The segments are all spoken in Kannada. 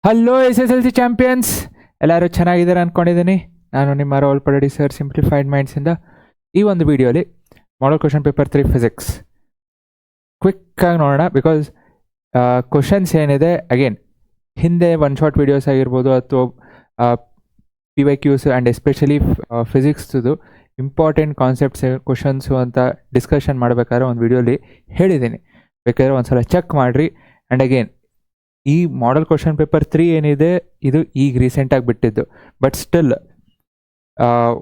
Hello S S L C champions, ಎಲ್ಲರೂ ಚೆನ್ನಾಗಿದ್ದಾರೆ ಅಂದ್ಕೊಂಡಿದ್ದೀನಿ. ನಾನು ನಿಮ್ಮ ರೋಲ್ ಪ್ರೊಡ್ಯೂಸರ್ ಸಿಂಪ್ಲಿಫೈಡ್ ಮೈಂಡ್ಸಿಂದ. ಈ ಒಂದು ವಿಡಿಯೋಲಿ ಮಾಡಲ್ ಕ್ವಶನ್ ಪೇಪರ್ 3 ಫಿಸಿಕ್ಸ್ ಕ್ವಿಕ್ಕಾಗಿ ನೋಡೋಣ. ಬಿಕಾಸ್ ಕ್ವಶನ್ಸ್ ಏನಿದೆ ಅಗೇನ್ ಹಿಂದೆ ಒನ್ ಶಾಟ್ ವೀಡಿಯೋಸ್ ಆಗಿರ್ಬೋದು ಅಥವಾ P Y Qs and especially ಫಿಸಿಕ್ಸ್ದು ಇಂಪಾರ್ಟೆಂಟ್ ಕಾನ್ಸೆಪ್ಟ್ಸ್ ಕ್ವಶನ್ಸು ಅಂತ ಡಿಸ್ಕಷನ್ ಮಾಡಬೇಕಾದ್ರೆ ಒಂದು ವಿಡಿಯೋಲಿ ಹೇಳಿದ್ದೀನಿ. ಬೇಕಾದ್ರೆ ಒಂದು ಸಲ ಚೆಕ್ ಮಾಡಿರಿ. ಆ್ಯಂಡ್ ಅಗೇನ್ ಈ ಮಾಡಲ್ ಕ್ವಶನ್ ಪೇಪರ್ 3 ಏನಿದೆ ಇದು ಈಗ ರೀಸೆಂಟಾಗಿ ಬಿಟ್ಟಿದ್ದು. But still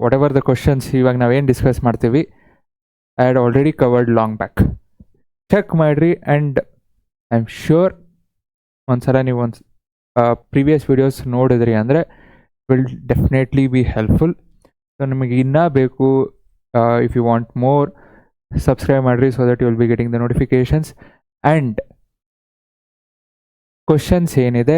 whatever the questions ಇವಾಗ ನಾವೇನು ಡಿಸ್ಕಸ್ ಮಾಡ್ತೀವಿ I had already covered long back. Check ಮಾಡಿರಿ. ಆ್ಯಂಡ್ ಐ ಆಮ್ ಶ್ಯೂರ್ ಒಂದ್ಸಲ ನೀವು ಒಂದು ಪ್ರೀವಿಯಸ್ ವಿಡಿಯೋಸ್ ನೋಡಿದ್ರಿ ಅಂದರೆ will definitely be helpful. So ನಿಮಗೆ ಇನ್ನೂ ಬೇಕು, if you want more subscribe ಮಾಡಿರಿ so that you will be getting the notifications. And questions ಏನಿದೆ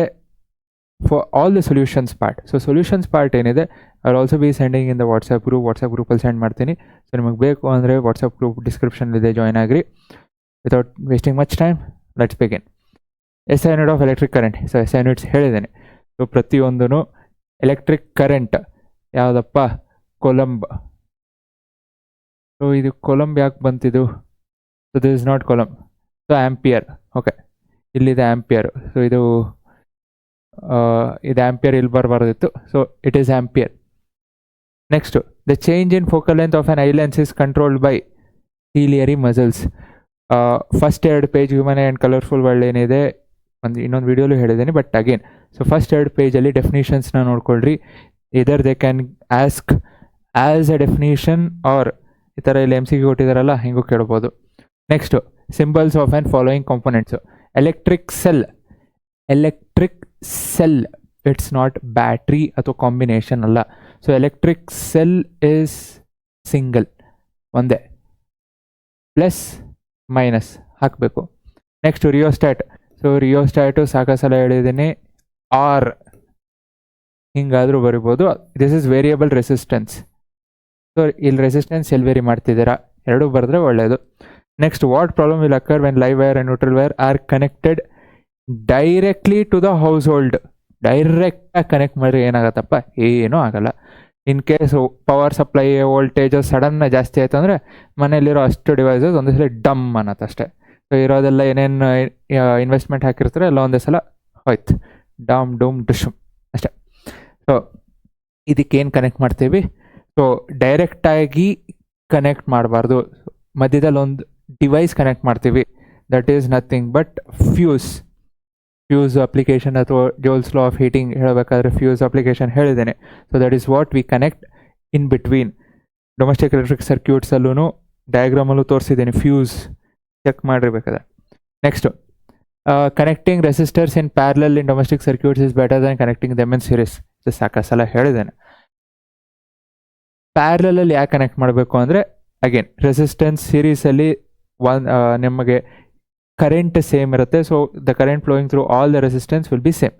for all the solutions part, so solutions part ಏನಿದೆ I will also be sending in the WhatsApp ಗ್ರೂಪಲ್ಲಿ ಸೆಂಡ್ ಮಾಡ್ತೀನಿ. ಸೊ ನಿಮಗೆ ಬೇಕು ಅಂದರೆ ವಾಟ್ಸಪ್ ಗ್ರೂಪ್ ಡಿಸ್ಕ್ರಿಪ್ಷನ್ಲಿದೆ, ಜಾಯ್ನ್ ಆಗಿರಿ. Without wasting much time let's begin. SI unit of electric current. So SI units ಹೇಳಿದ್ದೇನೆ. ಸೊ ಪ್ರತಿಯೊಂದೂ ಎಲೆಕ್ಟ್ರಿಕ್ ಕರೆಂಟ್ ಯಾವುದಪ್ಪ? ಕೊಲಂಬ್. ಸೊ ಇದು ಕೊಲಂಬ್ ಯಾಕೆ ಬಂತಿದ್ದು? So this is not coulomb. So ampere. Okay, ಇಲ್ಲಿದೆ ಆ್ಯಂಪಿಯರ್. ಸೊ ಇದು ಆ್ಯಂಪಿಯರ್ ಇಲ್ಲಿ ಬರಬಾರ್ದಿತ್ತು. So it is ampere. Next, the change in focal length of on I lens is controlled by ciliary muscles. First 2 page human and colourful world ಏನಿದೆ ಇನ್ನೊಂದು ವಿಡಿಯೋಲು ಹೇಳಿದ್ದೀನಿ. ಬಟ್ ಅಗೇನ್ ಸೊ ಫಸ್ಟ್ 2 ಪೇಜಲ್ಲಿ ಡೆಫಿನೇಷನ್ಸ್ನ ನೋಡ್ಕೊಳ್ರಿ. Either they can ask as a definition or ಈ ಥರ ಇಲ್ಲಿ MCQ ಕೊಟ್ಟಿದ್ದಾರಲ್ಲ ಹಿಂಗೂ ಕೇಳ್ಬೋದು. Next, symbols of and following components. Electric cell it's not battery ಅಥವಾ ಕಾಂಬಿನೇಷನ್ ಅಲ್ಲ. So electric cell is single, ಒಂದೇ, ಪ್ಲಸ್ ಮೈನಸ್ ಹಾಕಬೇಕು. Next rheostat. ಸೊ ರಿಯೋಸ್ಟ್ಯಾಟು ಸಾಕಷ್ಟು ಸಲ ಹೇಳಿದ್ದೀನಿ, ಆರ್ ಹಿಂಗಾದರೂ ಬರಿಬೋದು. This is variable resistance. So ಇಲ್ಲಿ ರೆಸಿಸ್ಟೆನ್ಸ್ ಎಲ್ಲಿ ವೇರಿ ಮಾಡ್ತಿದ್ದೀರಾ, ಎರಡೂ ಬರೆದ್ರೆ ಒಳ್ಳೆಯದು. Next, what problem will occur when live wire and neutral wire are connected directly to the household. ಡೈರೆಕ್ಟಾಗಿ ಕನೆಕ್ಟ್ ಮಾಡಿದ್ರೆ ಏನಾಗತ್ತಪ್ಪ? ಏನೂ ಆಗಲ್ಲ. In case power supply voltage ಸಡನ್ನ ಜಾಸ್ತಿ ಆಯಿತು ಅಂದರೆ ಮನೆಯಲ್ಲಿರೋ ಅಷ್ಟು ಡಿವೈಸಸ್ ಒಂದೇ ಸಲ ಡಮ್ ಅನ್ನತ್ತಷ್ಟೇ. ಸೊ ಇರೋದೆಲ್ಲ ಏನೇನು ಇನ್ವೆಸ್ಟ್ಮೆಂಟ್ ಹಾಕಿರ್ತಾರೆ ಎಲ್ಲ ಒಂದೇ ಸಲ ಹೋಯ್ತು, ಡಮ್ ಡೂಮ್ ಡುಶುಮ್ ಅಷ್ಟೇ. ಸೊ ಇದಕ್ಕೇನು ಕನೆಕ್ಟ್ ಮಾಡ್ತೀವಿ? ಸೊ ಡೈರೆಕ್ಟಾಗಿ ಕನೆಕ್ಟ್ ಮಾಡಬಾರ್ದು, ಮಧ್ಯದಲ್ಲಿ ಒಂದು ಡಿವೈಸ್ ಕನೆಕ್ಟ್ ಮಾಡ್ತೀವಿ. That is nothing but fuse application ಅಥವಾ ಜೋಲ್ಸ್ ಲಾ ಆಫ್ ಹೀಟಿಂಗ್ ಹೇಳಬೇಕಾದ್ರೆ ಫ್ಯೂಸ್ ಅಪ್ಲಿಕೇಶನ್ ಹೇಳಿದ್ದೇನೆ. So that is what we connect in between. Domestic electric ಸರ್ಕ್ಯೂಟ್ಸಲ್ಲೂ ಡಯಾಗ್ರಾಮಲ್ಲೂ ತೋರಿಸಿದ್ದೀನಿ, ಫ್ಯೂಸ್ ಚೆಕ್ ಮಾಡಿರ್ಬೇಕಾದ್ರೆ. Next, connecting resistors in parallel in domestic circuits is better than connecting them in series. ಇದು ಸಾಕಷ್ಟು ಸಲ ಹೇಳಿದ್ದೇನೆ. ಪ್ಯಾರಲಲ್ಲಿ ಯಾಕೆ ಕನೆಕ್ಟ್ ಮಾಡಬೇಕು ಅಂದರೆ ಅಗೇನ್ ರೆಸಿಸ್ಟೆನ್ಸ್ ಸೀರೀಸಲ್ಲಿ ನಿಮಗೆ ಕರೆಂಟ್ ಸೇಮ್ ಇರುತ್ತೆ. So the current flowing through all the resistance will be same.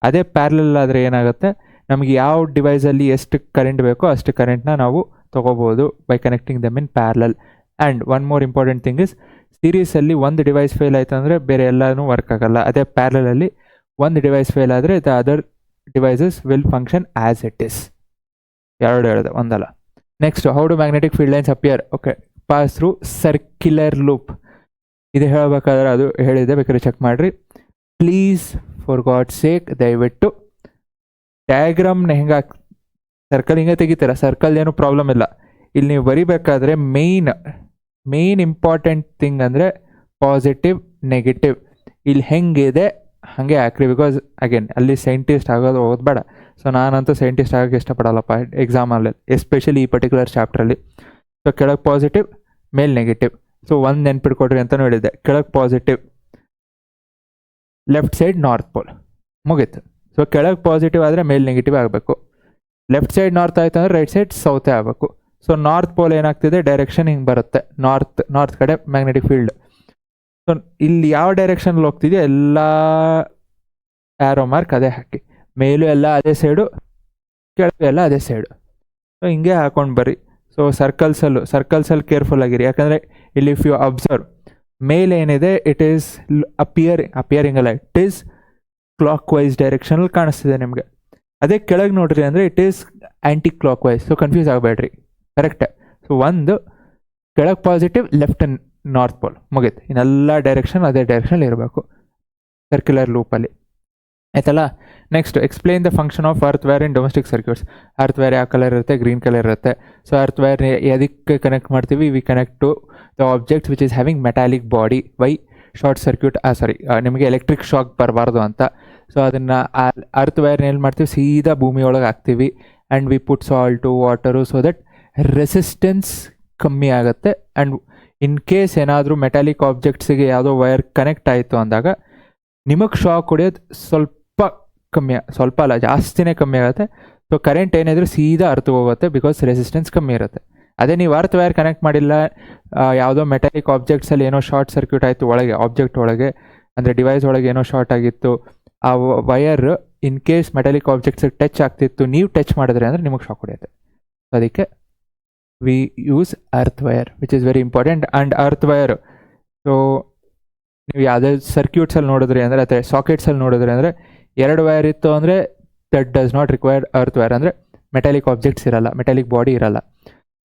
ಅದೇ ಪ್ಯಾರಲಲ್ ಆದರೆ ಏನಾಗುತ್ತೆ, ನಮಗೆ ಯಾವ ಡಿವೈಸಲ್ಲಿ ಎಷ್ಟು ಕರೆಂಟ್ ಬೇಕೋ ಅಷ್ಟು ಕರೆಂಟ್ನ ನಾವು ತೊಗೋಬೋದು by connecting them in parallel. And one more important thing is, ಸೀರೀಸಲ್ಲಿ ಒಂದು ಡಿವೈಸ್ ಫೇಲ್ ಆಯಿತು ಅಂದರೆ ಬೇರೆ ಎಲ್ಲನೂ ವರ್ಕ್ ಆಗಲ್ಲ. ಅದೇ ಪ್ಯಾರಲಲ್ಲಿ ಒಂದು ಡಿವೈಸ್ ಫೇಲ್ ಆದರೆ the other devices will function as it is. ಎರಡು ಹೇಳಿದೆ, ಒಂದಲ್ಲ. Next, how do magnetic field lines appear? Okay, pass through circular loop. ಇದು ಹೇಳಬೇಕಾದ್ರೆ ಅದು ಹೇಳಿದೆ, ಬೇಕಾದ್ರೆ ಚೆಕ್ ಮಾಡಿರಿ ಪ್ಲೀಸ್. ಫಾರ್ ಗಾಡ್ ಸೇಕ್ ದಯವಿಟ್ಟು ಡಯಾಗ್ರಾಮ್ನ ಹೆಂಗೆ ಸರ್ಕಲ್ ಹಿಂಗೆ ತೆಗಿತೀರ, ಸರ್ಕಲ್ ಏನೂ ಪ್ರಾಬ್ಲಮ್ ಇಲ್ಲ. ಇಲ್ಲಿ ನೀವು ಬರಿಬೇಕಾದ್ರೆ ಮೇನ್ ಇಂಪಾರ್ಟೆಂಟ್ ಥಿಂಗ್ ಅಂದರೆ ಪಾಸಿಟಿವ್ ನೆಗೆಟಿವ್. ಇಲ್ಲಿ ಹೆಂಗಿದೆ ಹಾಗೆ ಹಾಕ್ರಿ. ಬಿಕಾಸ್ ಅಗೇನ್ ಅಲ್ಲಿ ಸೈಂಟಿಸ್ಟ್ ಆಗೋದು ಓದಬೇಡ. ಸೊ ನಾನಂತೂ ಸೈಂಟಿಸ್ಟ್ ಆಗೋಕ್ಕೆ ಇಷ್ಟಪಡಲ್ಲಪ್ಪ ಎಕ್ಸಾಮಲ್ಲಿ, ಎಸ್ಪೆಷಲಿ ಈ ಪರ್ಟಿಕ್ಯುಲರ್ ಚಾಪ್ಟ್ರಲ್ಲಿ. ಸೊ ಕೆಳಗೆ ಪಾಸಿಟಿವ್, ಮೇಲೆ ನೆಗೆಟಿವ್. ಸೊ ಒಂದು ನೆನ್ಪಿಟ್ಕೊಡ್ರಿ ಅಂತಲೂ ಹೇಳಿದ್ದೆ. ಕೆಳಗೆ positive, left side north pole, ಮುಗೀತು. ಸೊ ಕೆಳಗೆ ಪಾಸಿಟಿವ್ ಆದರೆ ಮೇಲೆ ನೆಗೆಟಿವ್ ಆಗಬೇಕು. ಲೆಫ್ಟ್ ಸೈಡ್ ನಾರ್ತ್ ಆಯಿತು ಅಂದರೆ ರೈಟ್ ಸೈಡ್ ಸೌತೇ ಆಗಬೇಕು. ಸೊ ನಾರ್ತ್ ಪೋಲ್ ಏನಾಗ್ತಿದೆ, ಡೈರೆಕ್ಷನ್ ಹಿಂಗೆ ಬರುತ್ತೆ, ನಾರ್ತ್ ಕಡೆ ಮ್ಯಾಗ್ನೆಟಿಕ್ ಫೀಲ್ಡ್. ಸೊ ಇಲ್ಲಿ ಯಾವ ಡೈರೆಕ್ಷನಲ್ಲಿ ಹೋಗ್ತಿದೆಯೋ ಎಲ್ಲ ಆ್ಯರೋ ಮಾರ್ಕ್ ಅದೇ ಹಾಕಿ. ಮೇಲೂ ಎಲ್ಲ ಅದೇ ಸೈಡು, ಕೆಳಗೆ ಎಲ್ಲ ಅದೇ ಸೈಡು. ಸೊ ಹಿಂಗೆ ಹಾಕೊಂಡು ಬರ್ರಿ. ಸೊ ಸರ್ಕಲ್ಸಲ್ಲಿ ಕೇರ್ಫುಲ್ ಆಗಿರಿ. ಯಾಕಂದರೆ ಇಲ್ಲಿ ಇಫ್ ಯು ಅಬ್ಸರ್ವ್ ಮೇಲೆ ಏನಿದೆ ಇಟ್ ಈಸ್ ಅಪಿಯರಿಂಗ್ ಅಲ್ಲ, ಇಟ್ ಈಸ್ ಕ್ಲಾಕ್ ವೈಸ್ ಡೈರೆಕ್ಷನಲ್ಲಿ ಕಾಣಿಸ್ತಿದೆ ನಿಮಗೆ. ಅದೇ ಕೆಳಗೆ ನೋಡ್ರಿ ಅಂದರೆ it is anticlockwise. So confuse ಆಗಬೇಡ್ರಿ, ಕರೆಕ್ಟ್. ಸೊ ಒಂದು ಕೆಳಗೆ ಪಾಸಿಟಿವ್, ಲೆಫ್ಟ್ ನಾರ್ತ್ ಪೋಲ್, ಮುಗೀತು. ಇನ್ನೆಲ್ಲ ಡೈರೆಕ್ಷನ್ ಅದೇ ಡೈರೆಕ್ಷನಲ್ಲಿ ಇರಬೇಕು ಸರ್ಕ್ಯುಲರ್ ಲೂಪಲ್ಲಿ, ಆಯ್ತಲ್ಲ. Next, explain the function of earth wire in domestic circuits. Earth wire ಯಾವ ಕಲರ್ ಇರುತ್ತೆ? ಗ್ರೀನ್ ಕಲರ್ ಇರುತ್ತೆ. ಸೊ ಅರ್ತ್ ವೈರ್ ಎದಕ್ಕೆ ಕನೆಕ್ಟ್ ಮಾಡ್ತೀವಿ? We connect to the objects which is having metallic body. Why? Short circuit, ನಿಮಗೆ ಎಲೆಕ್ಟ್ರಿಕ್ ಶಾಕ್ ಬರಬಾರ್ದು ಅಂತ. ಸೊ ಅದನ್ನು ಅರ್ತ್ ವೈರ್ನ ಏನು ಮಾಡ್ತೀವಿ? ಸೀದಾ ಭೂಮಿಯೊಳಗೆ ಹಾಕ್ತೀವಿ. And we put salt, water, so that resistance ಕಮ್ಮಿ ಆಗುತ್ತೆ. ಆ್ಯಂಡ್ ಇನ್ ಕೇಸ್ ಏನಾದರೂ ಮೆಟಾಲಿಕ್ ಆಬ್ಜೆಕ್ಟ್ಸಿಗೆ ಯಾವುದೋ ವೈರ್ ಕನೆಕ್ಟ್ ಆಯಿತು ಅಂದಾಗ ನಿಮಗೆ ಶಾಕ್ ಹೊಡೆಯೋದು ಸ್ವಲ್ಪ ಕಮ್ಮಿ, ಸ್ವಲ್ಪ ಅಲ್ಲ ಜಾಸ್ತಿನೇ ಕಮ್ಮಿ ಆಗುತ್ತೆ. ಸೊ ಕರೆಂಟ್ ಏನಿದ್ರು ಸೀದಾ ಅರ್ಥ ಹೋಗುತ್ತೆ, ಬಿಕಾಸ್ ರೆಸಿಸ್ಟೆನ್ಸ್ ಕಮ್ಮಿ ಇರುತ್ತೆ. ಅದೇ ನೀವು ಅರ್ತ್ ವೈರ್ ಕನೆಕ್ಟ್ ಮಾಡಿಲ್ಲ, ಯಾವುದೋ ಮೆಟಾಲಿಕ್ ಆಬ್ಜೆಕ್ಟ್ಸಲ್ಲಿ ಏನೋ ಶಾರ್ಟ್ ಸರ್ಕ್ಯೂಟ್ ಆಯಿತು ಒಳಗೆ, ಆಬ್ಜೆಕ್ಟ್ ಒಳಗೆ ಅಂದರೆ ಡಿವೈಸ್ ಒಳಗೆ ಏನೋ ಶಾರ್ಟ್ ಆಗಿತ್ತು, ಆ ವೈರ್ ಇನ್ ಕೇಸ್ ಮೆಟಾಲಿಕ್ ಆಬ್ಜೆಕ್ಟ್ಸಿಗೆ ಟಚ್ ಆಗ್ತಿತ್ತು, ನೀವು ಟಚ್ ಮಾಡಿದ್ರೆ ಅಂದರೆ ನಿಮಗೆ ಶಾಕ್ ಹೊಡೆಯುತ್ತೆ. ಅದಕ್ಕೆ we use earth wire which is very important. And earth wire, so ನೀವು ಯಾವುದೇ ಸರ್ಕ್ಯೂಟ್ಸಲ್ಲಿ ನೋಡಿದ್ರಿ ಅಂದರೆ ಅಥವಾ ಸಾಕೆಟ್ಸಲ್ಲಿ ನೋಡಿದ್ರಿ ಅಂದರೆ 2 ವೈರ್ ಇತ್ತು ಅಂದರೆ that does not require earth wire, ಅಂದರೆ ಮೆಟಾಲಿಕ್ ಆಬ್ಜೆಕ್ಟ್ಸ್ ಇರಲ್ಲ, ಮೆಟಾಲಿಕ್ ಬಾಡಿ ಇರಲ್ಲ.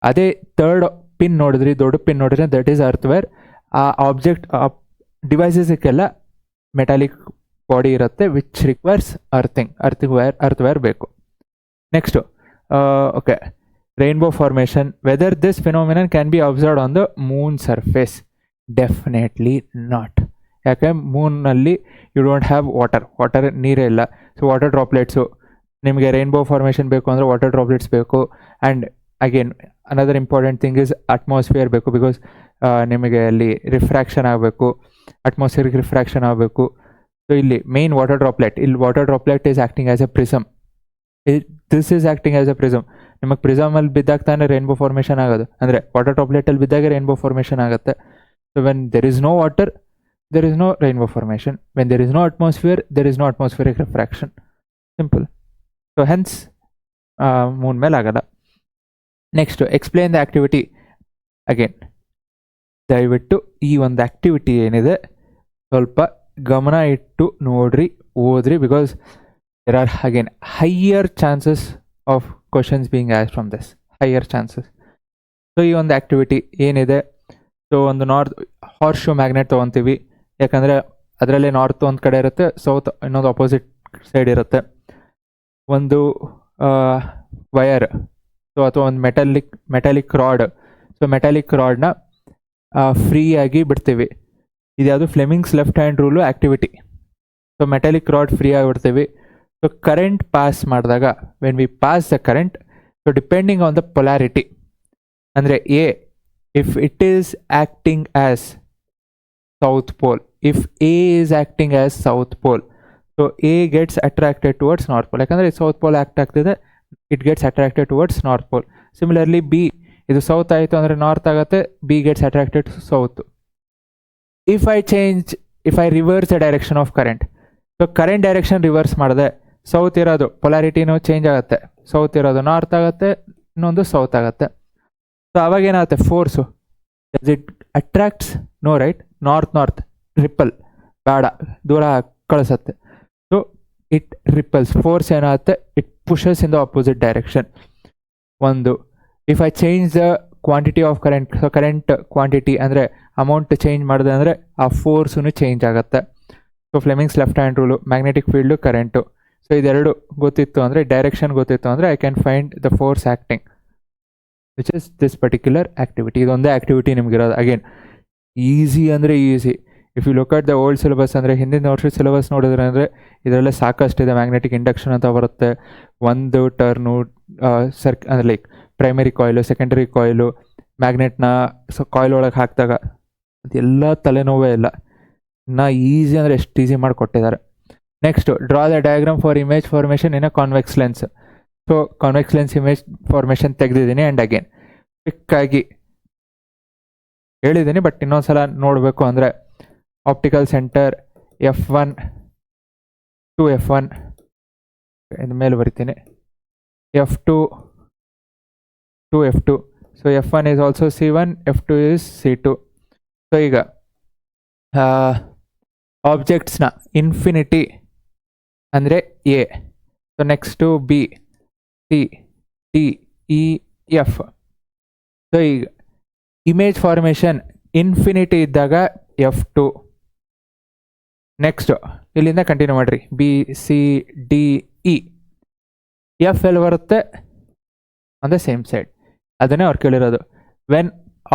ಅದೇ 3rd ಪಿನ್ ನೋಡಿದ್ರಿ, ದೊಡ್ಡ ಪಿನ್ ನೋಡಿದ್ರೆ ದಟ್ ಈಸ್ ಅರ್ತ್ ವೈರ್. ಆ ಆಬ್ಜೆಕ್ಟ್ ಡಿವೈಸಸ್ಗೆಲ್ಲ ಮೆಟಾಲಿಕ್ ಬಾಡಿ ಇರುತ್ತೆ ವಿಚ್ ರಿಕ್ವೈರ್ಸ್ ಅರ್ತ್ ವೈರ್ ಬೇಕು. Next, okay, rainbow formation. Whether this phenomenon can be observed on the moon surface? Definitely not. ಯಾಕೆ? ಮೂನಲ್ಲಿ ಯು ಡೋಂಟ್ ಹ್ಯಾವ್ ವಾಟರ್ ನೀರೇ ಇಲ್ಲ. ಸೊ ವಾಟರ್ ಡ್ರಾಪ್ಲೆಟ್ಸು, ನಿಮಗೆ ರೈನ್ಬೋ ಫಾರ್ಮೇಷನ್ ಬೇಕು ಅಂದರೆ ವಾಟರ್ ಡ್ರಾಪ್ಲೆಟ್ಸ್ ಬೇಕು. And again another important thing is atmosphere ಬೇಕು, ಬಿಕಾಸ್ ನಿಮಗೆ ಅಲ್ಲಿ ರಿಫ್ರ್ಯಾಕ್ಷನ್ ಆಗಬೇಕು, ಅಟ್ಮಾಸ್ಫಿಯರ್ಗೆ ರಿಫ್ರ್ಯಾಕ್ಷನ್ ಆಗಬೇಕು. ಸೊ ಇಲ್ಲಿ ಮೇನ್ ವಾಟರ್ ಡ್ರಾಪ್ಲೆಟ್, ಇಲ್ಲಿ water droplet is acting as A prism. This is acting as A prism. ನಿಮಗೆ ಪ್ರಿಸಮಲ್ಲಿ ಬಿದ್ದಾಗ ತಾನೇ ರೈನ್ಬೋ ಫಾರ್ಮೇಷನ್ ಆಗೋದು, ಅಂದರೆ ವಾಟರ್ ಡ್ರಾಪ್ಲೆಟಲ್ಲಿ ಬಿದ್ದಾಗ ರೈನ್ಬೋ ಫಾರ್ಮೇಷನ್ ಆಗುತ್ತೆ. So when there is no water, there is no rainbow formation. When there is no atmosphere, there is no atmospheric refraction. Simple. So hence moon ಮೇಲೆ ಆಗಲ್ಲ. Next, explain the activity. Again ದಯವಿಟ್ಟು ಈ ಒಂದು ಆಕ್ಟಿವಿಟಿ ಏನಿದೆ ಸ್ವಲ್ಪ ಗಮನ ಇಟ್ಟು ನೋಡ್ರಿ, ಓದ್ರಿ, because there are again higher chances of questions being asked from this, higher chances. So ಈ ಒಂದು ಆಕ್ಟಿವಿಟಿ ಏನಿದೆ, ಸೊ ಒಂದು ಹಾರ್ಸ್ ಶೂ ಮ್ಯಾಗ್ನೆಟ್ ತೊಗೊತೀವಿ. ಯಾಕಂದರೆ ಅದರಲ್ಲಿ ನಾರ್ತ್ ಒಂದು ಕಡೆ ಇರುತ್ತೆ, ಸೌತ್ ಇನ್ನೊಂದು ಅಪೋಸಿಟ್ ಸೈಡ್ ಇರುತ್ತೆ. ಒಂದು ವಯರ್, ಸೊ ಅಥವಾ ಒಂದು ಮೆಟಾಲಿಕ್ ರಾಡ್. ಸೊ ಮೆಟಾಲಿಕ್ ರಾಡ್ನ ಫ್ರೀಯಾಗಿ ಬಿಡ್ತೀವಿ. ಇದ್ಯಾವುದು? Fleming's left hand rule activity. So metallic rod free ಆಗಿಬಿಡ್ತೀವಿ. ಸೊ ಕರೆಂಟ್ ಪಾಸ್ ಮಾಡಿದಾಗ, when we pass the current, so depending on the polarity, ಅಂದರೆ ಎ, if it is acting as south pole, if A is acting as south pole, so A gets attracted towards north pole. ಯಾಕಂದರೆ south pole ಆ್ಯಕ್ಟ್ ಆಗ್ತಿದೆ, it gets attracted towards north pole. Similarly B, ಇದು ಸೌತ್ ಆಯಿತು ಅಂದರೆ ನಾರ್ತ್ ಆಗುತ್ತೆ, B gets attracted to south. if I reverse the direction of current, so current direction reverse ಮಾಡಿದೆ, ಸೌತ್ ಇರೋದು ಪೊಲಾರಿಟಿನೂ ಚೇಂಜ್ ಆಗುತ್ತೆ, ಸೌತ್ ಇರೋದು ನಾರ್ತ್ ಆಗುತ್ತೆ, ಇನ್ನೊಂದು ಸೌತ್ ಆಗುತ್ತೆ. ಸೊ ಅವಾಗ ಏನಾಗುತ್ತೆ? Force does it attracts? No, right? North repel, ಬೇಡ, ದೂರ ಕಳಿಸುತ್ತೆ. So it repels. ಫೋರ್ಸ್ ಏನಾಗುತ್ತೆ? It pushes in the opposite direction. ಒಂದು, if I change the quantity of current, so current quantity ಅಂದರೆ ಅಮೌಂಟ್ ಚೇಂಜ್ ಮಾಡಿದೆ ಅಂದರೆ ಆ ಫೋರ್ಸೂ ಚೇಂಜ್ ಆಗುತ್ತೆ. So Fleming's left hand rule, magnetic field, current. So ಇದೆರಡು ಗೊತ್ತಿತ್ತು ಅಂದರೆ, ಡೈರೆಕ್ಷನ್ ಗೊತ್ತಿತ್ತು ಅಂದರೆ, I can find the force acting which is this particular activity. ಇದೊಂದೇ ಆ್ಯಕ್ಟಿವಿಟಿ ನಿಮಗಿರೋದು. ಅಗೇನ್ ಈಸಿ ಅಂದರೆ easy. If you look at the old syllabus, ಅಂದರೆ ಹಿಂದಿನ ವರ್ಷದ ಸಿಲೆಬಸ್ ನೋಡಿದ್ರೆ ಅಂದರೆ ಇದರಲ್ಲೇ ಸಾಕಷ್ಟಿದೆ. ಮ್ಯಾಗ್ನೆಟಿಕ್ ಇಂಡಕ್ಷನ್ ಅಂತ ಬರುತ್ತೆ, ಒಂದು ಟರ್ನು, ಅಂದರೆ ಲೈಕ್ ಪ್ರೈಮರಿ ಕಾಯಿಲು, ಸೆಕೆಂಡರಿ ಕಾಯಿಲು, ಮ್ಯಾಗ್ನೆಟ್ನ ಕಾಯಿಲ್ ಒಳಗೆ ಹಾಕಿದಾಗ ಅದೆಲ್ಲ ತಲೆನೋವೇ ಇಲ್ಲ. ಇನ್ನು ಈಸಿ ಅಂದರೆ ಎಷ್ಟು ಈಸಿ ಮಾಡಿಕೊಟ್ಟಿದ್ದಾರೆ. Next, draw the diagram for image formation in a convex lens. So convex lens image formation ತೆಗೆದಿದ್ದೀನಿ. ಆ್ಯಂಡ್ ಅಗೇನ್ ಕ್ವಿಕ್ಕಾಗಿ ಹೇಳಿದ್ದೀನಿ, ಬಟ್ ಇನ್ನೊಂದ್ಸಲ ನೋಡಬೇಕು ಅಂದರೆ, optical centre F1 to F1, ಇದ್ರ ಮೇಲೆ ಬರಿತೀನಿ, F2 to F2. So F1 is also C1, F2 is C2. So ಈಗ ಆಬ್ಜೆಕ್ಟ್ಸ್ನ ಇನ್ಫಿನಿಟಿ ಅಂದರೆ A. So next B, C, D, E, F. So ಈಗ ಇಮೇಜ್ ಫಾರ್ಮೇಷನ್ ಇನ್ಫಿನಿಟಿ ಇದ್ದಾಗ F2. ನೆಕ್ಸ್ಟು ಇಲ್ಲಿಂದ ಕಂಟಿನ್ಯೂ ಮಾಡಿರಿ, B, C, D, E. F ಎಲ್ಲಿ ಬರುತ್ತೆ ಆನ್ ದ ಸೇಮ್ ಸೈಡ್. ಅದನ್ನೇ ಅವ್ರು ಕೇಳಿರೋದು. When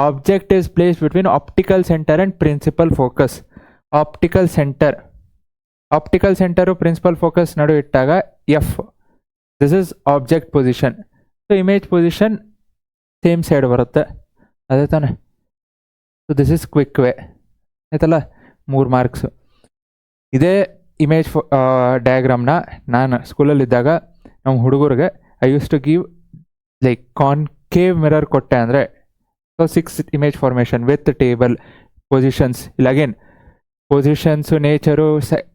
object is placed between optical centre and principal focus. Optical centre principal focus ನಡು ಇಟ್ಟಾಗ F. This is object position. So image position same side ಬರುತ್ತೆ, ಅದೇ ತಾನೆ. So this is quick way ಆಯ್ತಲ್ಲ, 3 ಮಾರ್ಕ್ಸು. ಇದೇ ಇಮೇಜ್ ಡಯಾಗ್ರಾಮ್ನ ನಾನು ಸ್ಕೂಲಲ್ಲಿದ್ದಾಗ ನಮ್ಮ ಹುಡುಗರಿಗೆ I use to give like concave mirror ಕೊಟ್ಟೆ ಅಂದರೆ, so 6 image formation with table positions. ಇಲ್ಲ ಅಗೇನ್ ಪೊಸಿಷನ್ಸು, ನೇಚರು,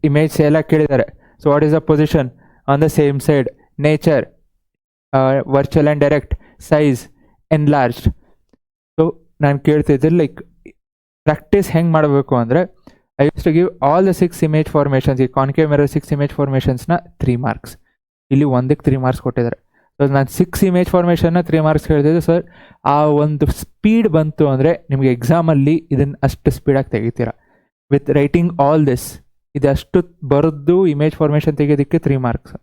ಇಮೇಜ್ ಎಲ್ಲ ಕೇಳಿದ್ದಾರೆ. So what is the position on the same side, nature, virtual and direct, size, enlarged. So ನಾನು ಕೇಳ್ತಿದ್ದೆ ಲೈಕ್ ಪ್ರಾಕ್ಟೀಸ್ ಹೆಂಗೆ ಮಾಡಬೇಕು ಅಂದರೆ, I use to give all the 6 image formations. ಈ ಕಾನ್ಕೇವ್ ಮಿರರ್ 6 ಇಮೇಜ್ ಫಾರ್ಮೇಷನ್ಸ್ನ 3 ಮಾರ್ಕ್ಸ್. ಇಲ್ಲಿ ಒಂದಕ್ಕೆ 3 ಮಾರ್ಕ್ಸ್ ಕೊಟ್ಟಿದ್ದಾರೆ. ಸೊ ನಾನು 6 ಇಮೇಜ್ ಫಾರ್ಮೇಷನ್ನ 3 ಮಾರ್ಕ್ಸ್ ಹೇಳ್ತಿದ್ದೆ. ಸರ್ ಆ ಒಂದು ಸ್ಪೀಡ್ ಬಂತು ಅಂದರೆ ನಿಮಗೆ ಎಕ್ಸಾಮಲ್ಲಿ ಇದನ್ನು ಅಷ್ಟು ಸ್ಪೀಡಾಗಿ ತೆಗಿತೀರ. ವಿತ್ ರೈಟಿಂಗ್ ಆಲ್ ದಿಸ್, ಇದಷ್ಟು ಬರೆದು ಇಮೇಜ್ ಫಾರ್ಮೇಷನ್ ತೆಗೆಯೋದಕ್ಕೆ 3 ಮಾರ್ಕ್ಸ್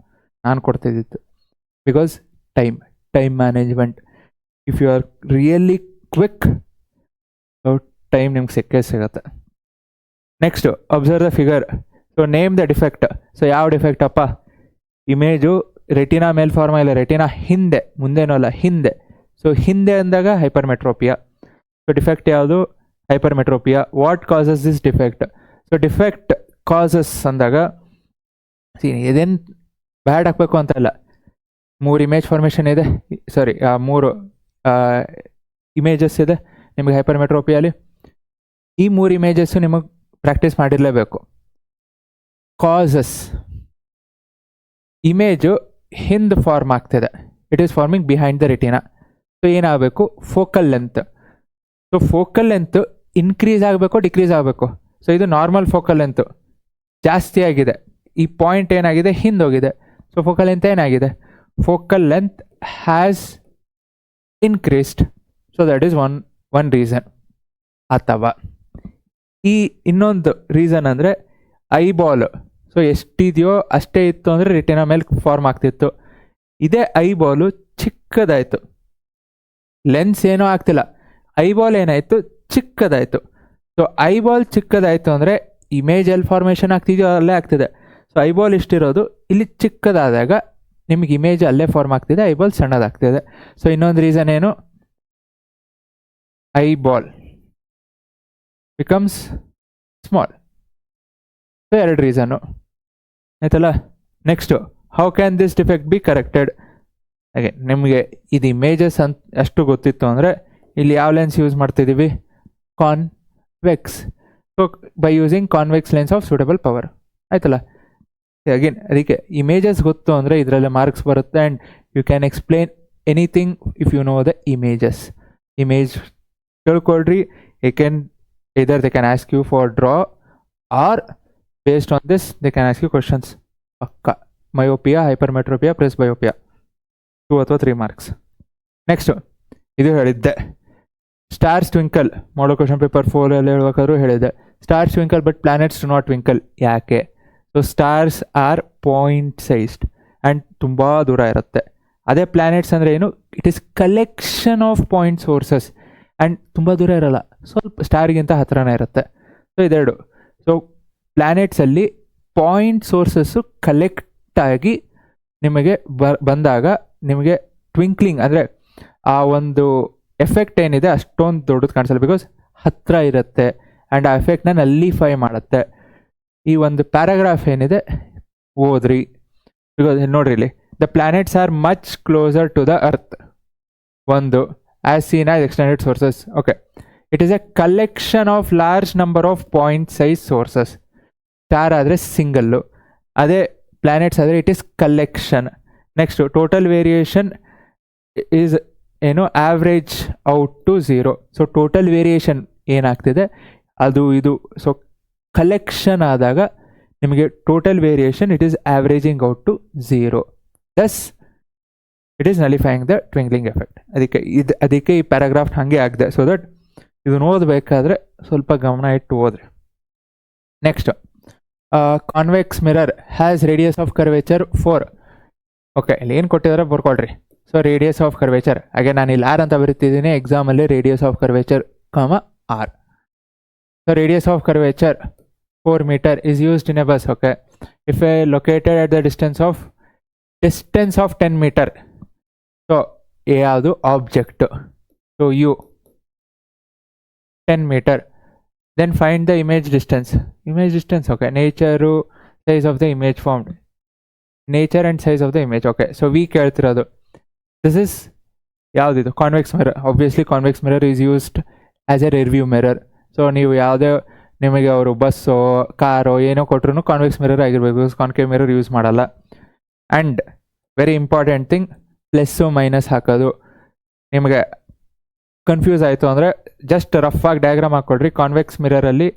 ನಾನು ಕೊಡ್ತಿದ್ದಿತ್ತು. Because time management. If you are really quick, time ನಿಮ್ಗೆ ಸಿಗುತ್ತೆ. Next observe the figure. So name the defect. So ಯಾವ ಡಿಫೆಕ್ಟ್ ಅಪ್ಪ? ಇಮೇಜು ರೆಟಿನಾ ಮೇಲ್ ಫಾರ್ಮ ಇಲ್ಲ, ರೆಟಿನಾ ಹಿಂದೆ, ಮುಂದೇನೂ ಅಲ್ಲ, ಹಿಂದೆ. ಸೊ ಹಿಂದೆ ಅಂದಾಗ ಹೈಪರ್ಮೆಟ್ರೋಪಿಯಾ. ಸೊ ಡಿಫೆಕ್ಟ್ ಯಾವುದು? Hypermetropia. What causes this defect? So defect causes ಅಂದಾಗ ಇದೇನು ಬ್ಯಾಡ್ ಹಾಕಬೇಕು ಅಂತ ಇಲ್ಲ. 3 ಇಮೇಜ್ ಫಾರ್ಮೇಷನ್ ಇದೆ, ಸಾರಿ 3 ಇಮೇಜಸ್ ಇದೆ ನಿಮಗೆ ಹೈಪರ್ಮೆಟ್ರೋಪಿಯಲ್ಲಿ. ಈ 3 ಇಮೇಜಸ್ಸು ನಿಮಗೆ ಪ್ರಾಕ್ಟೀಸ್ ಮಾಡಿರಲೇಬೇಕು. ಕಾಸಸ್, ಇಮೇಜು ಹಿಂದೆ ಫಾರ್ಮ್ ಆಗ್ತಿದೆ, it is forming behind the retina. So ಏನಾಗಬೇಕು? Focal length. So focal length increase ಆಗಬೇಕು, ಡಿಕ್ರೀಸ್ ಆಗಬೇಕು? ಸೊ ಇದು ನಾರ್ಮಲ್ ಫೋಕಲ್ ಲೆಂತ್ ಜಾಸ್ತಿ ಆಗಿದೆ, ಈ ಪಾಯಿಂಟ್ ಏನಾಗಿದೆ? ಹಿಂದೋಗಿದೆ. ಸೊ ಫೋಕಲ್ ಲೆಂತ್ ಏನಾಗಿದೆ? Focal length has increased. So that is one reason. ಅಥವಾ ಈ ಇನ್ನೊಂದು ರೀಸನ್ ಅಂದರೆ ಐಬಾಲ್. ಸೊ ಎಷ್ಟಿದೆಯೋ ಅಷ್ಟೇ ಇತ್ತು ಅಂದರೆ ರೆಟಿನಾ ಮೇಲೆ ಫಾರ್ಮ್ ಆಗ್ತಿತ್ತು. ಇದೇ ಐಬಾಲು ಚಿಕ್ಕದಾಯಿತು, ಲೆನ್ಸ್ ಏನೂ ಆಗ್ತಿಲ್ಲ, ಐಬಾಲ್ ಏನಾಯಿತು? ಚಿಕ್ಕದಾಯಿತು. ಸೊ ಐಬಾಲ್ ಚಿಕ್ಕದಾಯಿತು ಅಂದರೆ ಇಮೇಜ್ ಎಲ್ಲಿ ಫಾರ್ಮೇಷನ್ ಆಗ್ತಿದೆಯೋ ಅಲ್ಲೇ ಆಗ್ತಿದೆ. ಸೊ ಐಬಾಲ್ ಇಷ್ಟಿರೋದು ಇಲ್ಲಿ ಚಿಕ್ಕದಾದಾಗ ನಿಮಗೆ ಇಮೇಜ್ ಅಲ್ಲೇ ಫಾರ್ಮ್ ಆಗ್ತಿದೆ, ಐಬಾಲ್ ಸಣ್ಣದಾಗ್ತಿದೆ. ಸೊ ಇನ್ನೊಂದು ರೀಸನ್ ಏನು? Eyeball becomes small. So 2 reason ಆಯ್ತಲ್ಲ. Next, how can this defect be corrected? ಹಾಗೆ ನಿಮಗೆ ಇದು ಇಮೇಜಸ್ ಅಂತ ಅಷ್ಟು ಗೊತ್ತಿತ್ತು ಅಂದರೆ ಇಲ್ಲಿ ಯಾವ ಲೆನ್ಸ್ ಯೂಸ್ ಮಾಡ್ತಿದ್ದೀವಿ? Convex. So by using convex lens of suitable power ಆಯ್ತಲ್ಲ. ಅಗೇನ್ ಅದಕ್ಕೆ ಇಮೇಜಸ್ ಗೊತ್ತು ಅಂದರೆ ಇದರಲ್ಲೇ ಮಾರ್ಕ್ಸ್ ಬರುತ್ತೆ. And you can explain anything if you know the images. Image ತಿಳ್ಕೊಳ್ರಿ. either they can ask you for draw or based on this they can ask you questions. Pakka myopia, hypermetropia, presbyopia 2 ಅಥವಾ 3 ಮಾರ್ಕ್ಸ್. ನೆಕ್ಸ್ಟ್ ಇದು ಹೇಳಿದ್ದೆ, ಸ್ಟಾರ್ಸ್ ಟ್ವಿಂಕಲ್ ಮಾಡೋ ಕ್ವಶನ್ ಪೇಪರ್ 4 ಅಲ್ಲಿ ಹೇಳ್ಬೇಕಾದ್ರೂ ಹೇಳಿದ್ದೆ. Stars twinkle but planets do not twinkle. ಯಾಕೆ? So stars are point sized and ತುಂಬ ದೂರ ಇರುತ್ತೆ. ಅದೇ ಪ್ಲಾನೆಟ್ಸ್ ಅಂದರೆ ಏನು? It is collection of point sources and ತುಂಬ ದೂರ ಇರೋಲ್ಲ, ಸ್ವಲ್ಪ ಸ್ಟಾರ್ಗಿಂತ ಹತ್ರನೇ ಇರುತ್ತೆ. ಸೊ ಇದೆರಡು. ಸೊ ಪ್ಲ್ಯಾನೆಟ್ಸಲ್ಲಿ ಪಾಯಿಂಟ್ ಸೋರ್ಸಸ್ಸು ಕಲೆಕ್ಟಾಗಿ ನಿಮಗೆ ಬಂದಾಗ ನಿಮಗೆ ಟ್ವಿಂಕ್ಲಿಂಗ್ ಅಂದರೆ ಆ ಒಂದು ಎಫೆಕ್ಟ್ ಏನಿದೆ ಅಷ್ಟೊಂದು ದೊಡ್ಡದು ಕಾಣಿಸಲ್ಲ, ಬಿಕಾಸ್ ಹತ್ತಿರ ಇರುತ್ತೆ ಆ್ಯಂಡ್ ಆ ಎಫೆಕ್ಟ್ನ ನಲ್ಲಿಫೈ ಮಾಡುತ್ತೆ. ಈ ಒಂದು ಪ್ಯಾರಾಗ್ರಾಫ್ ಏನಿದೆ ಓದ್ರಿ, ಬಿಕಾಸ್ ನೋಡ್ರಿ ಇಲ್ಲಿ, the planets are much closer to the earth. ಒಂದು as seen as extended sources. Okay, it is a collection of large number of point size sources. Star ಆದರೆ ಸಿಂಗಲ್ಲು, ಅದೇ ಪ್ಲ್ಯಾನೆಟ್ಸ್ ಆದರೆ it is collection. Next total variation is ಏನು? Average out to 0. So total variation ಏನಾಗ್ತಿದೆ ಅದು ಇದು. ಸೊ ಕಲೆಕ್ಷನ್ ಆದಾಗ ನಿಮಗೆ total variation it is averaging out to 0. Thus it is nullifying the twinkling effect. ಅದಕ್ಕೆ ಈ ಪ್ಯಾರಾಗ್ರಾಫ್ ಹಾಗೆ ಆಗಿದೆ. ಸೊ ದಟ್ ಇದನ್ನು ಓದಬೇಕಾದ್ರೆ ಸ್ವಲ್ಪ ಗಮನ ಇಟ್ಟು ಓದ್ರಿ. Next, convex mirror has radius of curvature 4. Okay, ಇಲ್ಲಿ ಏನು ಕೊಟ್ಟಿದ್ದಾರೆ ಬರ್ಕೊಳ್ರಿ. ಸೊ ರೇಡಿಯಸ್ ಆಫ್ ಕರ್ವೇಚರ್, ಹಾಗೆ ನಾನು ಇಲ್ಲಿ ಆರ್ ಅಂತ ಬರೀತಿದ್ದೀನಿ ಎಕ್ಸಾಮಲ್ಲಿ, radius of curvature R. So radius of curvature 4 meter is used in a bus. Okay, if located at the distance of 10 meter, so ಯಾವುದು object, so you 10 meter, then find the image distance. Okay, nature, size of the image formed, nature and size of the image. Okay, so we ಕೇಳ್ತಿರೋದು this is ಯಾವುದಿದು convex mirror. Obviously convex mirror is used as a rear view mirror. So ನೀವು ಯಾವುದೇ ನಿಮಗೆ ಅವರು ಬಸ್ಸೋ ಕಾರೋ ಏನೋ ಕೊಟ್ಟರು ಕಾನ್ವೆಕ್ಸ್ ಮಿರರ್ ಆಗಿರ್ಬೇಕು, ಕಾನ್ಕೇವ್ ಮಿರರ್ ಯೂಸ್ ಮಾಡಲ್ಲ. And very important thing, plus minus ಹಾಕೋದು. ನಿಮಗೆ ಕನ್ಫ್ಯೂಸ್ ಆಯಿತು ಅಂದರೆ ಜಸ್ಟ್ ರಫ್ ಆಗಿ ಡಯಾಗ್ರಾಮ್ ಹಾಕ್ಕೊಡ್ರಿ. ಕಾನ್ವೆಕ್ಸ್ ಮಿರರಲ್ಲಿ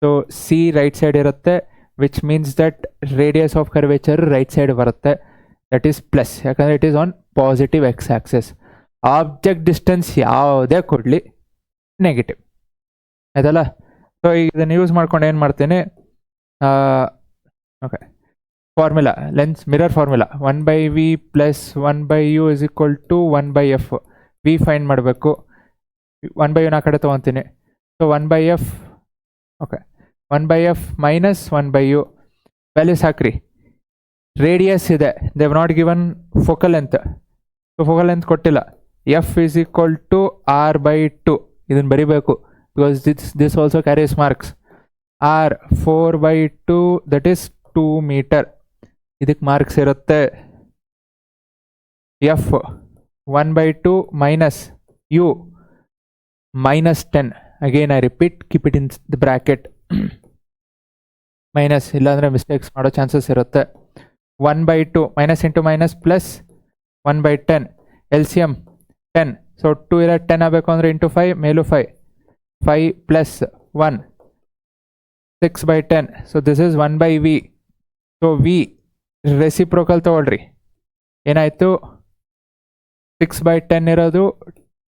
ಸೊ ಸಿ ರೈಟ್ ಸೈಡ್ ಇರುತ್ತೆ, which means that radius of curvature right side ಬರುತ್ತೆ, ದಟ್ ಈಸ್ ಪ್ಲಸ್, ಯಾಕಂದರೆ it is on positive X access. Object distance ಯಾವುದೇ ಕೊಡಲಿ ನೆಗೆಟಿವ್, ಆಯ್ತಲ್ಲ. ಸೊ ಈಗ ಇದನ್ನು ಯೂಸ್ ಮಾಡ್ಕೊಂಡು ಏನು ಮಾಡ್ತೀನಿ, okay, formula, lens mirror formula 1/v + 1/u = 1/f. V find ಮಾಡಬೇಕು, 1/u ಆ ಕಡೆ ತೊಗೊತೀನಿ. So 1/f, okay, 1/f minus 1/u values ಹಾಕ್ರಿ. ರೇಡಿಯಸ್ ಇದೆ, they have not given focal length. So focal length ಕೊಟ್ಟಿಲ್ಲ. f = r/2 ಇದನ್ನು ಬರಿಬೇಕು, because this also carries marks. r 4/2, that is 2 meter, ಇದಕ್ಕೆ ಮಾರ್ಕ್ಸ್ ಇರುತ್ತೆ. f 1/2 minus u -10, again I repeat, keep it in the bracket, minus, ಇಲ್ಲಾಂದರೆ ಮಿಸ್ಟೇಕ್ಸ್ ಮಾಡೋ ಚಾನ್ಸಸ್ ಇರುತ್ತೆ. 1/2 minus into minus plus 1/10, LCM 10. So 2 ಇರೋದು 10 ಆಗಬೇಕು ಅಂದರೆ ಇಂಟು 5, ಮೇಲೂ 5 + 1, 6/10. So this is 1/v. So V reciprocal ತೊಗೊಳ್ರಿ, ಏನಾಯಿತು, 6/10 ಇರೋದು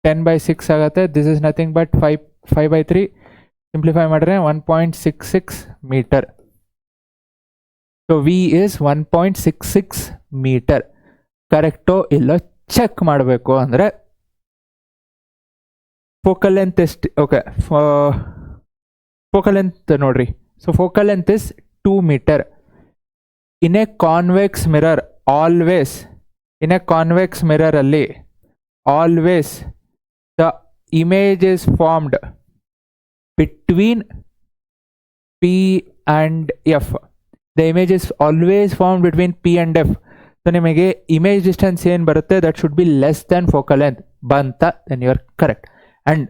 10/6 ಆಗುತ್ತೆ. This is nothing but 5/3. Simplify ಮಾಡಿದ್ರೆ 1.66 metre. So V is 1.66 metre. ಕರೆಕ್ಟೋ ಇಲ್ಲೋ ಚೆಕ್ ಮಾಡಬೇಕು ಅಂದರೆ ಫೋಕಲ್ ಲೆಂತ್ ಎಷ್ಟು, ಓಕೆ, ಫೋಕಲ್ ಲೆಂತ್ ನೋಡ್ರಿ. So focal length is 2 meter. In a convex mirror always, in a convex ಮಿರರಲ್ಲಿ always the image is formed between P and F. The image is always formed between P and F. So ನಿಮಗೆ ಇಮೇಜ್ ಡಿಸ್ಟೆನ್ಸ್ ಏನು ಬರುತ್ತೆ, that should be less than focal length ಬಂತ, then you are correct. And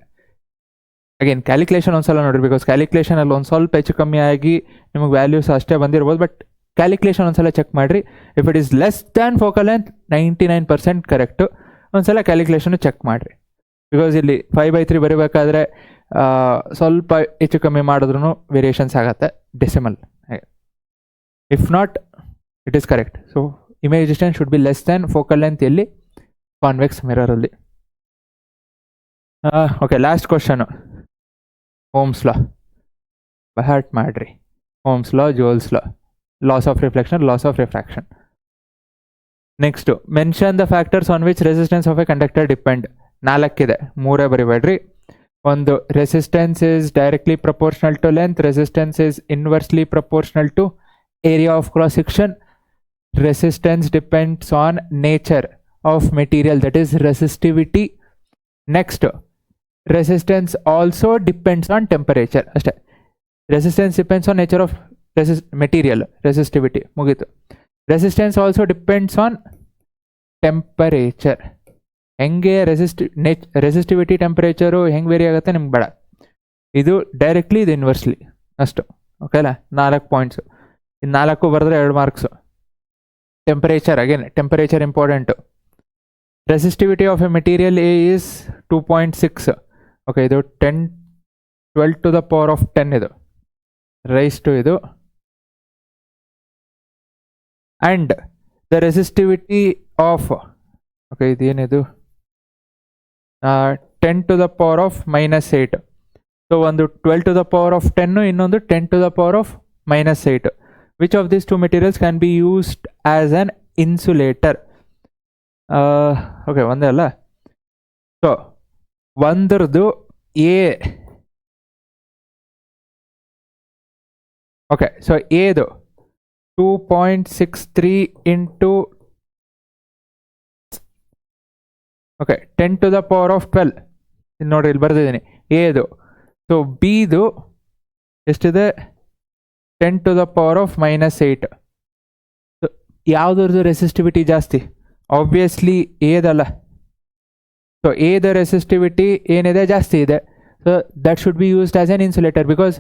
again calculation ಒಂದ್ಸಲ ನೋಡಿರಿ, ಬಿಕಾಸ್ ಕ್ಯಾಲ್ಕುಲೇಷನಲ್ಲಿ ಒಂದು ಸ್ವಲ್ಪ ಹೆಚ್ಚು ಕಮ್ಮಿ ಆಗಿ ನಿಮಗೆ ವ್ಯಾಲ್ಯೂಸ್ ಅಷ್ಟೇ ಬಂದಿರ್ಬೋದು, ಬಟ್ ಕ್ಯಾಲ್ಕುಲೇಷನ್ ಒಂದ್ಸಲ ಚೆಕ್ ಮಾಡಿರಿ. If it is less than focal length 99% correct. ಒಂದ್ಸಲ ಕ್ಯಾಲ್ಕುಲೇಷನ್ನು ಚೆಕ್ ಮಾಡಿರಿ, ಬಿಕಾಸ್ ಇಲ್ಲಿ 5/3 ಬರೀಬೇಕಾದ್ರೆ ಸ್ವಲ್ಪ ಹೆಚ್ಚು ಕಮ್ಮಿ ಮಾಡಿದ್ರೂ ವೇರಿಯೇಷನ್ಸ್ ಆಗುತ್ತೆ decimal. If not, it is correct. So image distance should be less than focal length ಎಲ್ಲಿ, ಕಾನ್ವೆಕ್ಸ್ ಮಿರರಲ್ಲಿ. Okay, last question, Ohm's law by heart ಮಾಡಿರಿ. Ohm's law, Joule's law, laws of reflection, laws of refraction. Next, mention the factors on which resistance of a conductor depend. 4 ಇದೆ, 3 ಬರಿಬೇಡ್ರಿ. ಒಂದು, resistance is directly proportional to length, resistance is inversely proportional to area of cross section, resistance depends on nature of material, that is resistivity. Next, resistance also depends on temperature. ಅಷ್ಟೇ, resistance depends on nature of material, resistivity ಮುಗೀತು. resistance also depends on temperature. ಹೆಂಗೆ ರೆಸಿಸ್ಟಿವಿಟಿ ಟೆಂಪರೇಚರು ಹೆಂಗೆ ವೇರಿ ಆಗುತ್ತೆ ನಿಮ್ಗೆ ಬೇಡ, ಇದು ಡೈರೆಕ್ಟ್ಲಿ, ಇದು ಇನ್ವರ್ಸ್ಲಿ ಅಷ್ಟು. ಓಕೆ ಅಲ್ಲ, 4 ಪಾಯಿಂಟ್ಸು, ಇನ್ನು 4 ಬರೆದ್ರೆ 2 marks. Temperature, again temperature important. Resistivity of a material A is 2.6. okay, ಇದು 12 to the power of 10 ಇದು ರೈಸ್ ಟು ಇದು and the resistivity of okay ಇದೇನಿದು 10 to the power of minus 8. So ಒಂದು 12 to the power of 10 ಇನ್ನೊಂದು 10 to the power of minus 8. Which of these two materials can be used as an insulator? Okay ಒಂದೇ ಅಲ್ಲ. ಸೊ ಒಂದರದು ಎ ಓಕೆ ಸೊ ಎದು 2.63 into okay 10 to the power of 12 ಇಲ್ಲಿ ನೋಡ್ರಿ ಇಲ್ಲಿ ಬರ್ದಿದ್ದೀನಿ ಎದು. ಸೊ ಬಿದು ಎಷ್ಟಿದೆ 10 to the power of minus 8. So ಯಾವುದ್ರದ್ದು ರೆಸಿಸ್ಟಿವಿಟಿ ಜಾಸ್ತಿ? ಆಬ್ವಿಯಸ್ಲಿ ಏದಲ್ಲ. ಸೊ ಎದ ರೆಸಿಸ್ಟಿವಿಟಿ ಏನಿದೆ ಜಾಸ್ತಿ ಇದೆ. So that should be used as an insulator because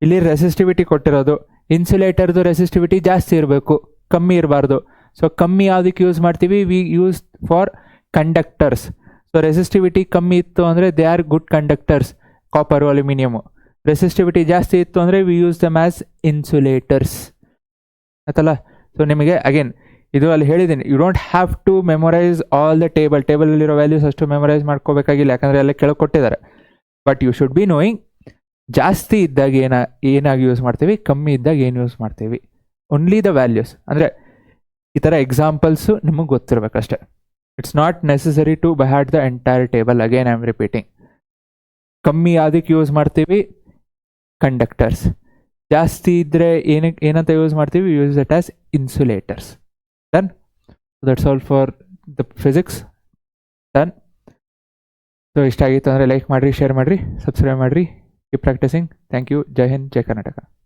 ಇಲ್ಲಿ ರೆಸಿಸ್ಟಿವಿಟಿ ಕೊಟ್ಟಿರೋದು. ಇನ್ಸುಲೇಟರ್ದು ರೆಸಿಸ್ಟಿವಿಟಿ ಜಾಸ್ತಿ ಇರಬೇಕು, ಕಮ್ಮಿ ಇರಬಾರ್ದು. ಸೊ ಕಮ್ಮಿ ಯಾವುದಕ್ಕೆ ಯೂಸ್ ಮಾಡ್ತೀವಿ? We use for conductors. So resistivity ಕಮ್ಮಿ ಇತ್ತು ಅಂದರೆ they are good conductors, copper aluminium. Resistivity ಜಾಸ್ತಿ ಇತ್ತು ಅಂದರೆ we use them as insulators ಆಯ್ತಲ್ಲ. ಸೊ ನಿಮಗೆ ಅಗೇನ್ ಇದು ಅಲ್ಲಿ ಹೇಳಿದ್ದೀನಿ, you don't have to memorise all the ಟೇಬಲಲ್ಲಿರೋ ವ್ಯಾಲ್ಯೂಸ್ ಅಷ್ಟು ಮೆಮೊರೈಸ್ ಮಾಡ್ಕೋಬೇಕಾಗಿಲ್ಲ, ಯಾಕಂದರೆ ಎಲ್ಲ ಕೆಳಗೆ ಕೊಟ್ಟಿದ್ದಾರೆ. But you should be knowing ಜಾಸ್ತಿ ಇದ್ದಾಗ ಏನಾಗಿ ಯೂಸ್ ಮಾಡ್ತೀವಿ, ಕಮ್ಮಿ ಇದ್ದಾಗ ಏನು ಯೂಸ್ ಮಾಡ್ತೀವಿ, ಓನ್ಲಿ ದ ವ್ಯಾಲ್ಯೂಸ್. ಅಂದರೆ ಈ ಥರ ಎಕ್ಸಾಂಪಲ್ಸು ನಿಮಗೆ ಗೊತ್ತಿರಬೇಕಷ್ಟೆ. It's not necessary to by heart the entire table. Again I am repeating. ಕಮ್ಮಿ ಯಾವುದಕ್ಕೆ ಯೂಸ್ ಮಾಡ್ತೀವಿ? ಕಂಡಕ್ಟರ್ಸ್. ಜಾಸ್ತಿ ಇದ್ದರೆ ಏನಂತ ಯೂಸ್ ಮಾಡ್ತೀವಿ? Use it as insulators. Done. That's all for the physics. Done. So ಇಷ್ಟ ಆಗಿತ್ತು ಅಂದರೆ ಲೈಕ್ ಮಾಡಿರಿ, ಶೇರ್ ಮಾಡಿರಿ, ಸಬ್ಸ್ಕ್ರೈಬ್ ಮಾಡಿರಿ. Keep practising. Thank you. Jai Hind, Jai Karnataka.